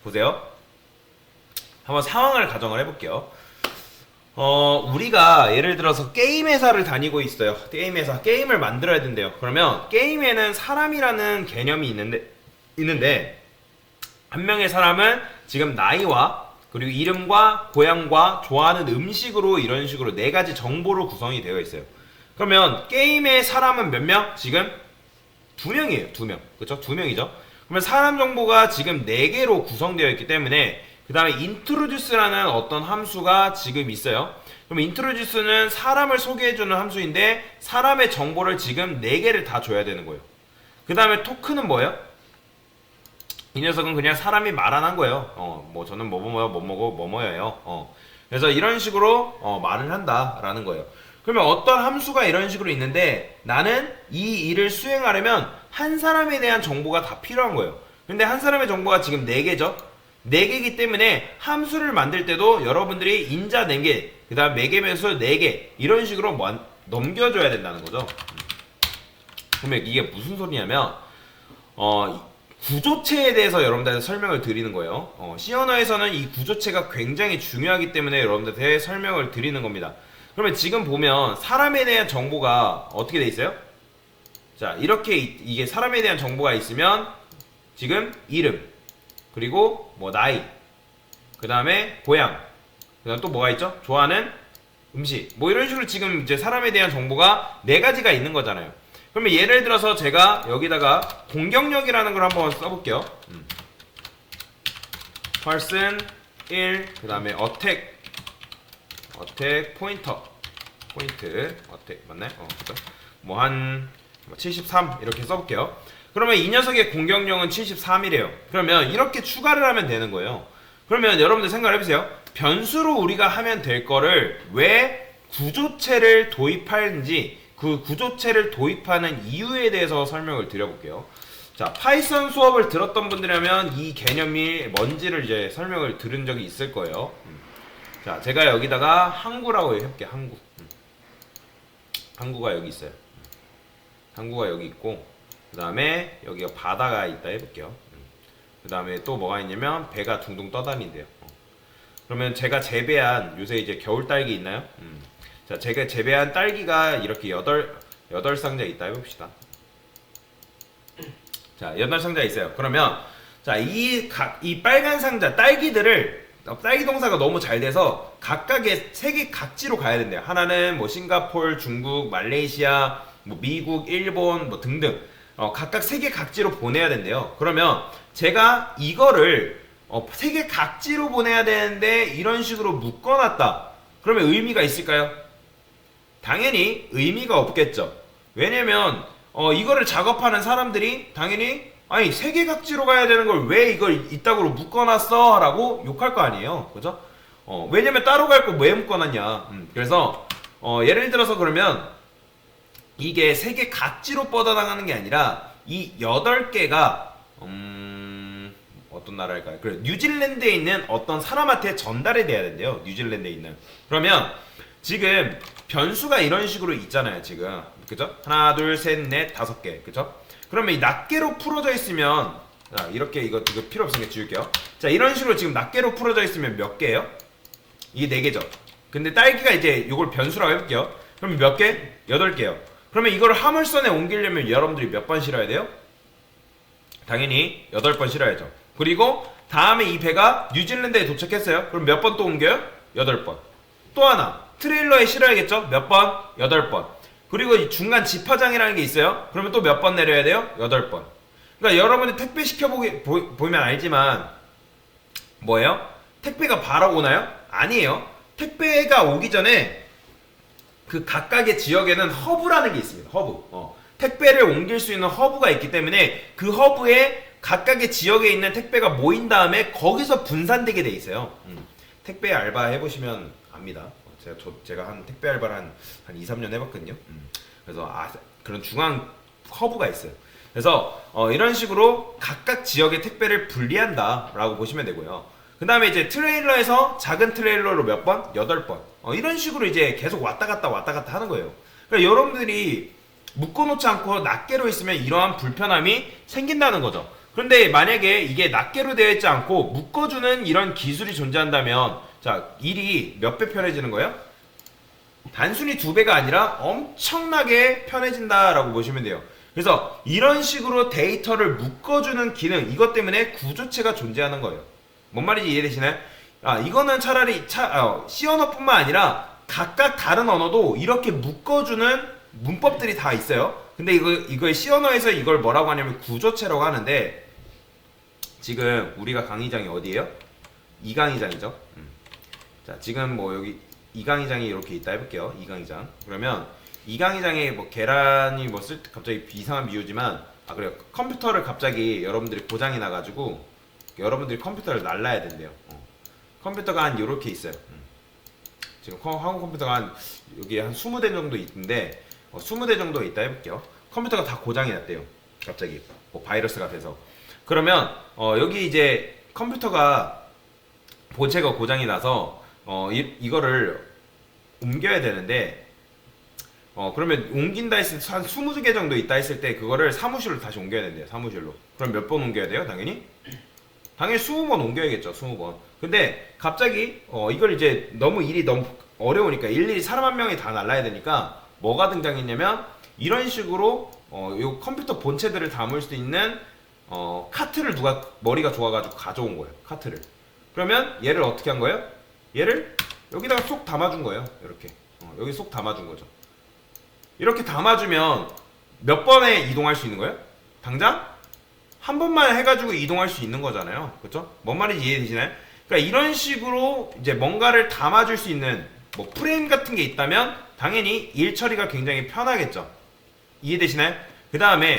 보세요. 한번 상황을 가정을 해볼게요. 우리가 예를 들어서 게임 회사를 다니고 있어요. 게임 회사, 게임을 만들어야 된대요. 그러면 게임에는 사람이라는 개념이 있는데 한 명의 사람은 지금 나이와 그리고 이름과 고향과 좋아하는 음식으로 이런 식으로 네 가지 정보로 구성이 되어 있어요. 그러면 게임의 사람은 몇 명? 지금 2명이에요. 2명. 그쵸? 2명이죠. 그러면 사람 정보가 지금 4개로 구성되어 있기 때문에 그 다음에 introduce라는 어떤 함수가 지금 있어요. 그럼 introduce는 사람을 소개해주는 함수인데 사람의 정보를 지금 4개를 다 줘야 되는 거예요. 그 다음에 토크는 뭐예요? 이 녀석은 그냥 사람이 말 안 한 거예요. 뭐 저는 뭐뭐예요. 그래서 이런 식으로 말을 한다라는 거예요. 그러면 어떤 함수가 이런 식으로 있는데 나는 이 일을 수행하려면 한 사람에 대한 정보가 다 필요한 거예요. 근데 한 사람의 정보가 지금 4개죠. 4개이기 때문에 함수를 만들 때도 여러분들이 인자 4개, 그 다음 매개변수 4개 이런 식으로 넘겨줘야 된다는 거죠. 그러면 이게 무슨 소리냐면 구조체에 대해서 여러분들한테 설명을 드리는 거예요. C 언어에서는 이 구조체가 굉장히 중요하기 때문에 여러분들한테 설명을 드리는 겁니다. 그러면 지금 보면 사람에 대한 정보가 어떻게 돼 있어요? 자, 이렇게 이게 사람에 대한 정보가 있으면 지금 이름, 그리고 뭐 나이, 그 다음에 고향, 그 다음 또 뭐가 있죠? 좋아하는 음식, 뭐 이런 식으로 지금 이제 사람에 대한 정보가 4가지가 있는 거잖아요. 그러면 예를 들어서 제가 여기다가 공격력이라는 걸 한번 써볼게요. person 1, 그 다음에 attack 포인트, attack 맞나요? 그죠? 뭐 한 73 이렇게 써볼게요. 그러면 이 녀석의 공격력은 73이래요. 그러면 이렇게 추가를 하면 되는 거예요. 그러면 여러분들 생각을 해보세요. 변수로 우리가 하면 될 거를 왜 구조체를 도입하는지 그 구조체를 도입하는 이유에 대해서 설명을 드려볼게요. 자, 파이썬 수업을 들었던 분들이라면 이 개념이 뭔지를 이제 설명을 들은 적이 있을 거예요. 자, 제가 여기다가 항구라고 해볼게요. 항구. 항구가 여기 있어요. 항구가 여기 있고, 그 다음에 여기가 바다가 있다 해볼게요. 그 다음에 또 뭐가 있냐면 배가 둥둥 떠다닌대요. 그러면 제가 재배한 요새 이제 겨울 딸기 있나요? 자, 제가 재배한 딸기가 이렇게 8상자 있다 해봅시다. 자, 8상자 있어요. 그러면 자, 이 빨간 상자 딸기들을 딸기 동사가 너무 잘 돼서 각각의 세계 각지로 가야 된대요. 하나는 뭐 싱가폴, 중국, 말레이시아, 뭐 미국, 일본 뭐 등등 각각 세계 각지로 보내야 된대요. 그러면 제가 이거를 세계 각지로 보내야 되는데 이런 식으로 묶어놨다. 그러면 의미가 있을까요? 당연히 의미가 없겠죠. 왜냐면 이거를 작업하는 사람들이 당연히 아니 세계 각지로 가야 되는 걸 왜 이걸 이따구로 묶어놨어? 라고 욕할 거 아니에요. 그죠? 왜냐면 따로 갈 거 왜 묶어놨냐. 그래서 예를 들어서 그러면 이게 세계 각지로 뻗어나가는 게 아니라 이 8개가 어떤 나라일까요? 그래, 뉴질랜드에 있는 어떤 사람한테 전달이 돼야 된대요. 뉴질랜드에 있는. 그러면 지금 변수가 이런 식으로 있잖아요. 지금 그죠? 하나, 둘, 셋, 넷, 5개. 그죠? 그러면 이 낱개로 풀어져 있으면 자, 이렇게 이거 필요 없으니까 지울게요. 자, 이런 식으로 지금 낱개로 풀어져 있으면 몇 개예요? 이게 4개죠. 근데 딸기가 이제 이걸 변수라고 해볼게요. 그러면 몇 개? 8개요. 그러면 이걸 화물선에 옮기려면 여러분들이 몇 번 실어야 돼요? 당연히 8번 실어야죠. 그리고 다음에 이 배가 뉴질랜드에 도착했어요. 그럼 몇 번 또 옮겨요? 8번. 또 하나 트레일러에 실어야겠죠? 몇 번? 8번. 그리고 이 중간 집화장이라는 게 있어요. 그러면 또 몇 번 내려야 돼요? 8번. 그러니까 여러분이 택배 보면 알지만 뭐예요? 택배가 바로 오나요? 아니에요. 택배가 오기 전에 그 각각의 지역에는 허브라는 게 있습니다. 허브. 택배를 옮길 수 있는 허브가 있기 때문에 그 허브에 각각의 지역에 있는 택배가 모인 다음에 거기서 분산되게 돼 있어요. 택배 알바 해보시면 압니다. 제가 한 택배 알바를 한 2, 3년 해봤거든요. 그래서 그런 중앙 허브가 있어요. 그래서 이런 식으로 각각 지역의 택배를 분리한다 라고 보시면 되고요. 그 다음에 이제 트레일러에서 작은 트레일러로 몇 번? 8번. 이런 식으로 이제 계속 왔다 갔다 하는 거예요. 그러니까 여러분들이 묶어놓지 않고 낱개로 있으면 이러한 불편함이 생긴다는 거죠. 그런데 만약에 이게 낱개로 되어 있지 않고 묶어주는 이런 기술이 존재한다면 자, 일이 몇 배 편해지는 거예요? 단순히 2배가 아니라 엄청나게 편해진다라고 보시면 돼요. 그래서 이런 식으로 데이터를 묶어주는 기능, 이것 때문에 구조체가 존재하는 거예요. 뭔 말인지 이해되시나요? 이거는 차라리 C 언어뿐만 아니라 각각 다른 언어도 이렇게 묶어주는 문법들이 다 있어요. 근데 이걸 C 언어에서 이걸 뭐라고 하냐면 구조체라고 하는데, 지금 우리가 강의장이 어디예요? 2강의장이죠. 자, 지금 뭐 여기 2강의장이 이렇게 있다 해볼게요. 2강의장. 그러면 2강의장에 뭐 계란이 뭐 갑자기 이상한 비유지만, 그래요. 컴퓨터를 갑자기 여러분들이 고장이 나가지고 여러분들이 컴퓨터를 날라야 된대요. 컴퓨터가 한 요렇게 있어요. 지금 한국 컴퓨터가 여기 한 20대 정도 있는데 20대 정도 있다 해볼게요. 컴퓨터가 다 고장이 났대요. 갑자기 뭐 바이러스가 돼서. 그러면 여기 이제 컴퓨터가 본체가 고장이 나서 이거를 옮겨야 되는데, 그러면 옮긴다 했을 때 한 20개 정도 있다 했을 때 그거를 사무실로 다시 옮겨야 된대요. 사무실로. 그럼 몇 번 옮겨야 돼요? 당연히 20번 옮겨야겠죠. 20번. 근데 갑자기 이걸 이제 일이 너무 어려우니까 일일이 사람 한 명이 다 날라야 되니까 뭐가 등장했냐면, 이런 식으로 요 컴퓨터 본체들을 담을 수 있는 카트를 누가 머리가 좋아가지고 가져온 거예요. 카트를. 그러면 얘를 어떻게 한 거예요? 얘를 여기다가 쏙 담아준 거예요. 이렇게 여기 쏙 담아준 거죠. 이렇게 담아주면 몇 번에 이동할 수 있는 거예요? 당장 한 번만 해가지고 이동할 수 있는 거잖아요. 그렇죠? 뭔 말인지 이해되시나요? 그러니까 이런 식으로 이제 뭔가를 담아줄 수 있는 뭐 프레임 같은 게 있다면 당연히 일 처리가 굉장히 편하겠죠. 이해되시나요? 그 다음에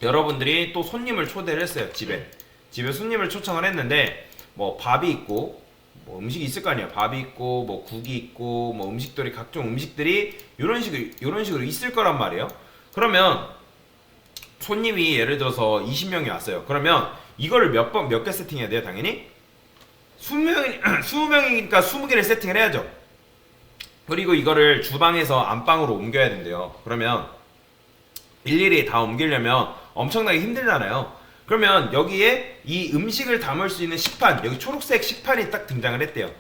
여러분들이 또 손님을 초대를 했어요. 집에 손님을 초청을 했는데, 뭐 밥이 있고 뭐 음식이 있을 거 아니에요. 밥이 있고 뭐 국이 있고 뭐 음식들이, 각종 음식들이 이런 식으로 있을 거란 말이에요. 그러면 손님이 예를 들어서 20명이 왔어요. 그러면 이거를 몇 개 세팅해야 돼요? 당연히 20명이니까 20개를 세팅을 해야죠. 그리고 이거를 주방에서 안방으로 옮겨야 된대요. 그러면 일일이 다 옮기려면 엄청나게 힘들잖아요. 그러면 여기에 이 음식을 담을 수 있는 식판, 여기 초록색 식판이 딱 등장을 했대요.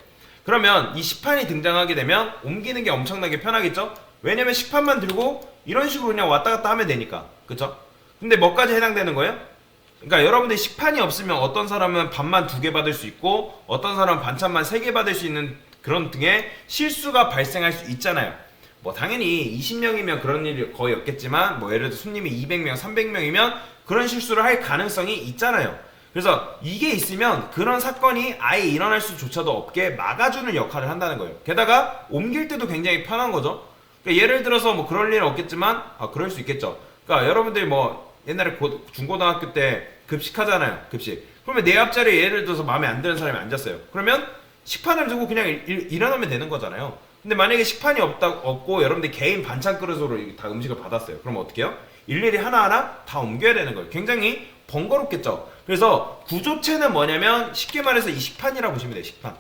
그러면 이 식판이 등장하게 되면 옮기는 게 엄청나게 편하겠죠? 왜냐면 식판만 들고 이런 식으로 그냥 왔다 갔다 하면 되니까. 그쵸? 근데 뭐까지 해당되는 거예요? 그러니까 여러분들 식판이 없으면 어떤 사람은 밥만 2개 받을 수 있고 어떤 사람은 반찬만 3개 받을 수 있는 그런 등의 실수가 발생할 수 있잖아요. 뭐 당연히 20명이면 그런 일이 거의 없겠지만, 뭐 예를 들어 손님이 200명, 300명이면 그런 실수를 할 가능성이 있잖아요. 그래서 이게 있으면 그런 사건이 아예 일어날 수조차도 없게 막아주는 역할을 한다는 거예요. 게다가 옮길 때도 굉장히 편한 거죠. 그러니까 예를 들어서 뭐 그럴 일은 없겠지만 그럴 수 있겠죠. 그러니까 여러분들이 뭐 옛날에 중고등학교 때 급식하잖아요. 급식. 그러면 내 앞자리에 예를 들어서 마음에 안 드는 사람이 앉았어요. 그러면 식판을 두고 그냥 일어나면 되는 거잖아요. 근데 만약에 식판이 없고 여러분들 개인 반찬 그릇으로 다 음식을 받았어요. 그럼 어떻게 해요? 일일이 하나하나 다 옮겨야 되는 거예요. 굉장히 번거롭겠죠. 그래서 구조체는 뭐냐면 쉽게 말해서 이 식판이라고 보시면 돼요. 식판.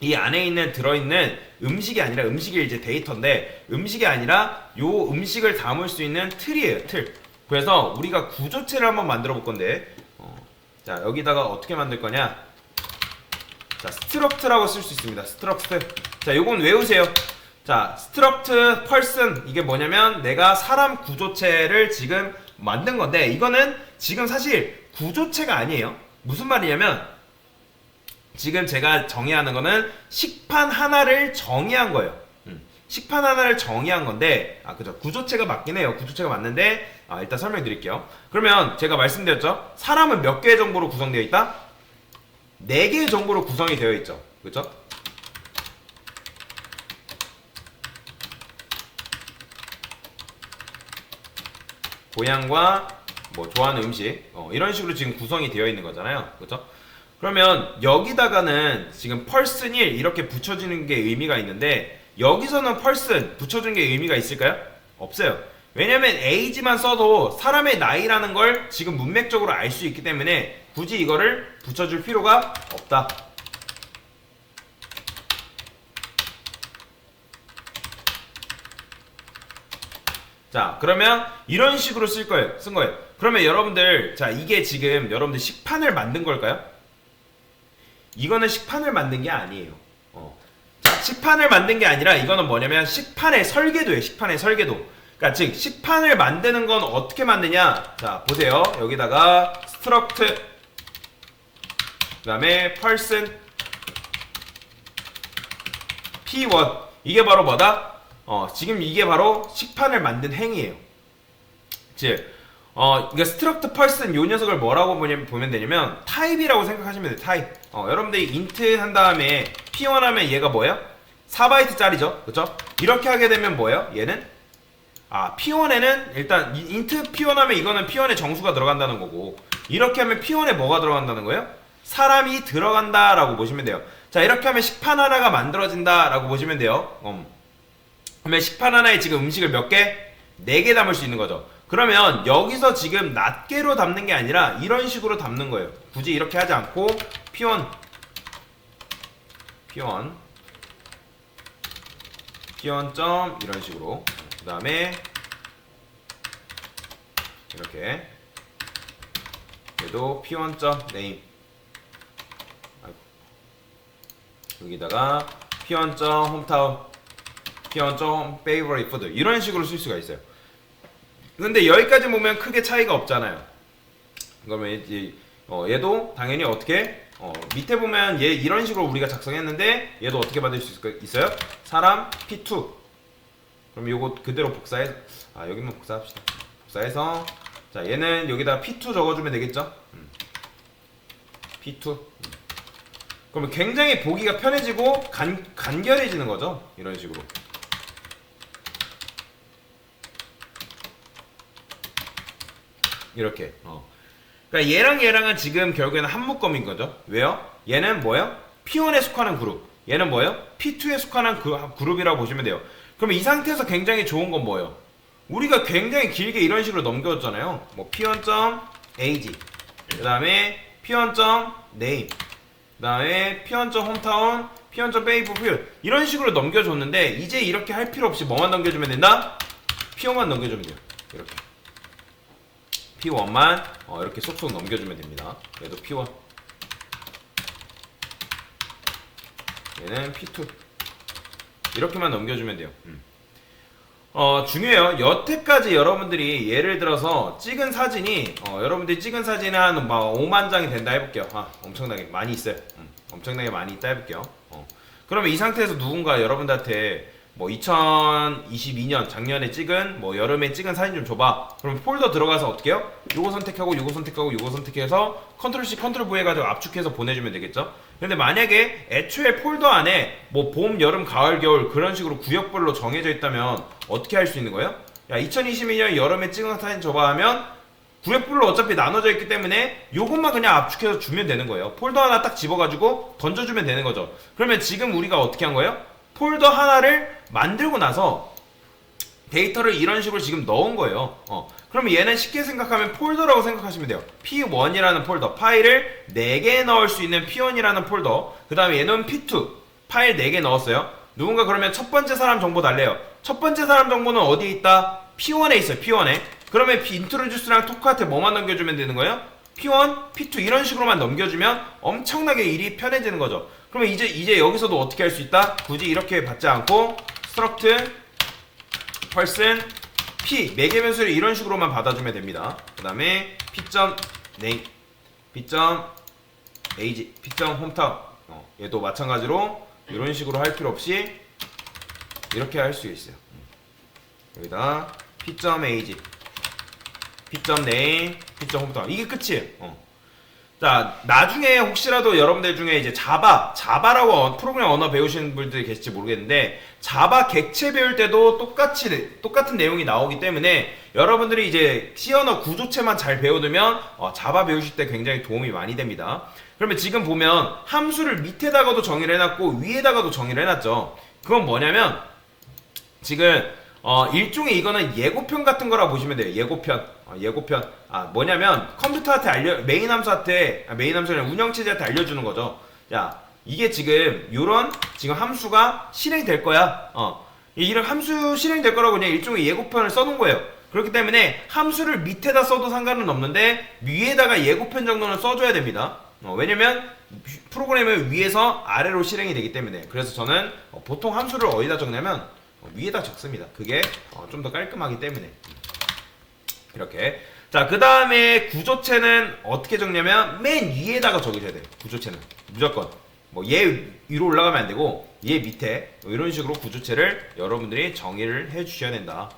이 안에 들어있는 음식이 아니라, 음식이 이제 데이터인데 음식이 아니라 요 음식을 담을 수 있는 틀이에요. 틀. 그래서 우리가 구조체를 한번 만들어 볼 건데, 자, 여기다가 어떻게 만들 거냐? 자, 스트럭트라고 쓸 수 있습니다. 스트럭트. 자, 요건 외우세요. 자, 스트럭트 펄슨, 이게 뭐냐면 내가 사람 구조체를 지금 만든 건데, 이거는 지금 사실 구조체가 아니에요. 무슨 말이냐면 지금 제가 정의하는 거는 식판 하나를 정의한 거예요. 식판 하나를 정의한 건데, 그죠. 구조체가 맞긴 해요. 구조체가 맞는데, 일단 설명드릴게요. 그러면 제가 말씀드렸죠. 사람은 몇 개의 정보로 구성되어 있다? 4개의 정보로 구성이 되어 있죠. 그죠? 고향과 뭐 좋아하는 음식, 이런 식으로 지금 구성이 되어 있는 거잖아요. 그죠? 그러면 여기다가는 지금 person 1 이렇게 붙여주는 게 의미가 있는데, 여기서는 person 붙여주는 게 의미가 있을까요? 없어요. 왜냐면 age만 써도 사람의 나이라는 걸 지금 문맥적으로 알 수 있기 때문에 굳이 이거를 붙여줄 필요가 없다. 자, 그러면 이런 식으로 쓴 거예요. 그러면 여러분들 자 이게 지금 여러분들 식판을 만든 걸까요? 이거는 식판을 만든 게 아니에요. 자, 식판을 만든 게 아니라 이거는 뭐냐면 식판의 설계도예요. 식판의 설계도. 그러니까 즉 식판을 만드는 건 어떻게 만드냐? 자 보세요. 여기다가 struct 그 다음에 person p1 이게 바로 뭐다? 지금 이게 바로 식판을 만든 행위예요. 즉 그러니까 struct person 요 녀석을 뭐라고 보면 되냐면 타입이라고 생각하시면 돼요. 타입. 여러분들이 int 한 다음에 p1 하면 얘가 뭐예요? 4바이트 짜리죠. 그쵸? 이렇게 하게 되면 뭐예요? 얘는 p1에는 일단 int p1 하면 이거는 p1에 정수가 들어간다는 거고, 이렇게 하면 p1에 뭐가 들어간다는 거예요? 사람이 들어간다 라고 보시면 돼요. 자 이렇게 하면 식판 하나가 만들어진다 라고 보시면 돼요. 그러면 식판 하나에 지금 음식을 몇 개? 4개 담을 수 있는 거죠. 그러면 여기서 지금 낱개로 담는 게 아니라 이런 식으로 담는 거예요. 굳이 이렇게 하지 않고 p1 점 이런 식으로, 그 다음에 이렇게 얘도 p1 점 name 여기다가 p1 점 hometown p1 점 favorite food 이런 식으로 쓸 수가 있어요. 근데 여기까지 보면 크게 차이가 없잖아요. 그러면 이제 얘도 당연히 어떻게 밑에 보면 얘 이런 식으로 우리가 작성했는데 얘도 어떻게 받을 수 있어요? 사람 p2. 그럼 요거 그대로 복사해서 여기만 복사합시다. 복사해서 자 얘는 여기다 p2 적어주면 되겠죠? p2. 그러면 굉장히 보기가 편해지고 간결해지는 거죠. 이런 식으로. 이렇게. 그러니까 얘랑 얘랑은 지금 결국에는 한 묶음인 거죠. 왜요? 얘는 뭐예요? P1에 속하는 그룹. 얘는 뭐예요? P2에 속하는 그룹이라고 보시면 돼요. 그러면 이 상태에서 굉장히 좋은 건 뭐예요? 우리가 굉장히 길게 이런 식으로 넘겨줬잖아요. 뭐 P1.ag 그 다음에 P1.name 그 다음에 P1.hometown P1.favorite 이런 식으로 넘겨줬는데 이제 이렇게 할 필요 없이 뭐만 넘겨주면 된다? P1만 넘겨주면 돼요. 이렇게 P1만 이렇게 쏙쏙 넘겨주면 됩니다. 얘도 P1 얘는 P2 이렇게만 넘겨주면 돼요. 중요해요. 여태까지 여러분들이 예를 들어서 찍은 사진이 여러분들이 찍은 사진은 한 5만 장이 된다 해볼게요. 엄청나게 많이 있어요. 엄청나게 많이 있다 해볼게요. 그러면 이 상태에서 누군가 여러분들한테 뭐 2022년 작년에 찍은 뭐 여름에 찍은 사진 좀 줘봐. 그럼 폴더 들어가서 어떻게 해요? 요거 선택하고 요거 선택하고 요거 선택해서 컨트롤 C 컨트롤 V 해가지고 압축해서 보내주면 되겠죠. 근데 만약에 애초에 폴더 안에 뭐 봄, 여름, 가을, 겨울 그런 식으로 구역별로 정해져 있다면 어떻게 할 수 있는 거예요? 야 2022년 여름에 찍은 사진 줘봐 하면 구역별로 어차피 나눠져 있기 때문에 요것만 그냥 압축해서 주면 되는 거예요. 폴더 하나 딱 집어가지고 던져주면 되는 거죠. 그러면 지금 우리가 어떻게 한 거예요? 폴더 하나를 만들고 나서 데이터를 이런 식으로 지금 넣은 거예요. 그러면 얘는 쉽게 생각하면 폴더라고 생각하시면 돼요. P1이라는 폴더, 파일을 4개 넣을 수 있는 P1이라는 폴더, 그 다음에 얘는 P2, 파일 4개 넣었어요. 누군가 그러면 첫 번째 사람 정보 달래요. 첫 번째 사람 정보는 어디에 있다? P1에 있어요. P1에. 그러면 인트로듀스랑 토크한테 뭐만 넘겨주면 되는 거예요? P1, P2 이런 식으로만 넘겨주면 엄청나게 일이 편해지는 거죠. 그러면 이제 여기서도 어떻게 할 수 있다? 굳이 이렇게 받지 않고 struct person p 매개 변수를 이런 식으로만 받아주면 됩니다. 그 다음에 p.name, p.age, p.hometown 얘도 마찬가지로 이런 식으로 할 필요 없이 이렇게 할 수 있어요. 여기다 p.age, p.name, p.hometown 이게 끝이에요. 자, 나중에 혹시라도 여러분들 중에 이제 자바라고 프로그램 언어 배우시는 분들이 계실지 모르겠는데 자바 객체 배울 때도 똑같은 내용이 나오기 때문에 여러분들이 이제 C 언어 구조체만 잘 배워두면 자바 배우실 때 굉장히 도움이 많이 됩니다. 그러면 지금 보면 함수를 밑에다가도 정의를 해놨고 위에다가도 정의를 해놨죠. 그건 뭐냐면 지금 일종의 이거는 예고편 같은 거라 보시면 돼요. 예고편. 뭐냐면 컴퓨터한테 메인 함수한테 운영체제한테 알려주는 거죠. 자, 이게 지금 요런 지금 함수가 실행될 거야. 이런 함수 실행될 거라고 그냥 일종의 예고편을 써놓은 거예요. 그렇기 때문에 함수를 밑에다 써도 상관은 없는데 위에다가 예고편 정도는 써줘야 됩니다. 왜냐면 프로그램을 위에서 아래로 실행이 되기 때문에. 그래서 저는 보통 함수를 어디다 적냐면 위에다 적습니다. 그게 좀 더 깔끔하기 때문에. 이렇게. 자, 그 다음에 구조체는 어떻게 적냐면 맨 위에다가 적으셔야 돼요. 구조체는 무조건 뭐 얘 위로 올라가면 안 되고 얘 밑에 이런 식으로 구조체를 여러분들이 정의를 해 주셔야 된다.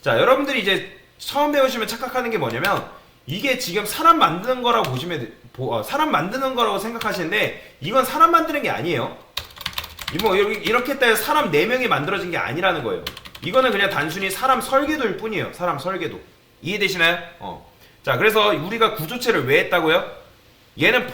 자, 여러분들이 이제 처음 배우시면 착각하는 게 뭐냐면 이게 지금 사람 만드는 거라고 보시면 사람 만드는 거라고 생각하시는데 이건 사람 만드는 게 아니에요. 뭐 이렇게 했다 해서 사람 4명이 만들어진 게 아니라는 거예요. 이거는 그냥 단순히 사람 설계도일 뿐이에요. 사람 설계도. 이해되시나요? 자, 그래서 우리가 구조체를 왜 했다고요? 얘는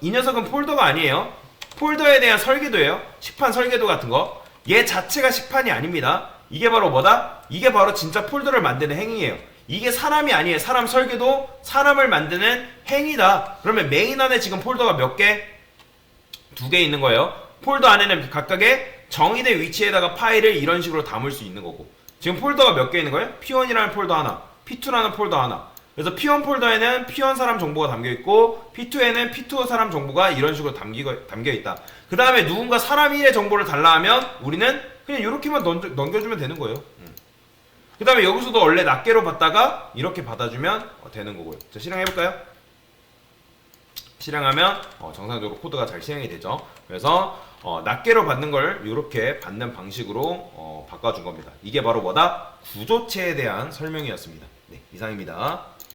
이 녀석은 폴더가 아니에요. 폴더에 대한 설계도예요. 식판 설계도 같은 거. 얘 자체가 식판이 아닙니다. 이게 바로 뭐다? 이게 바로 진짜 폴더를 만드는 행위예요. 이게 사람이 아니에요. 사람 설계도, 사람을 만드는 행위다. 그러면 메인 안에 지금 폴더가 몇 개? 2개 있는 거예요. 폴더 안에는 각각의 정의된 위치에다가 파일을 이런 식으로 담을 수 있는 거고. 지금 폴더가 몇 개 있는 거예요? P1이라는 폴더 하나, P2라는 폴더 하나. 그래서 P1 폴더에는 P1 사람 정보가 담겨있고 P2에는 P2 사람 정보가 이런 식으로 담겨있다. 그 다음에 누군가 사람 1의 정보를 달라 하면 우리는 그냥 이렇게만 넘겨주면 되는 거예요. 그 다음에 여기서도 원래 낱개로 받다가 이렇게 받아주면 되는 거고요. 자, 실행해볼까요? 실행하면 정상적으로 코드가 잘 실행이 되죠. 그래서 낱개로 받는 걸 이렇게 받는 방식으로 바꿔준 겁니다. 이게 바로 뭐다? 구조체에 대한 설명이었습니다. 네, 이상입니다.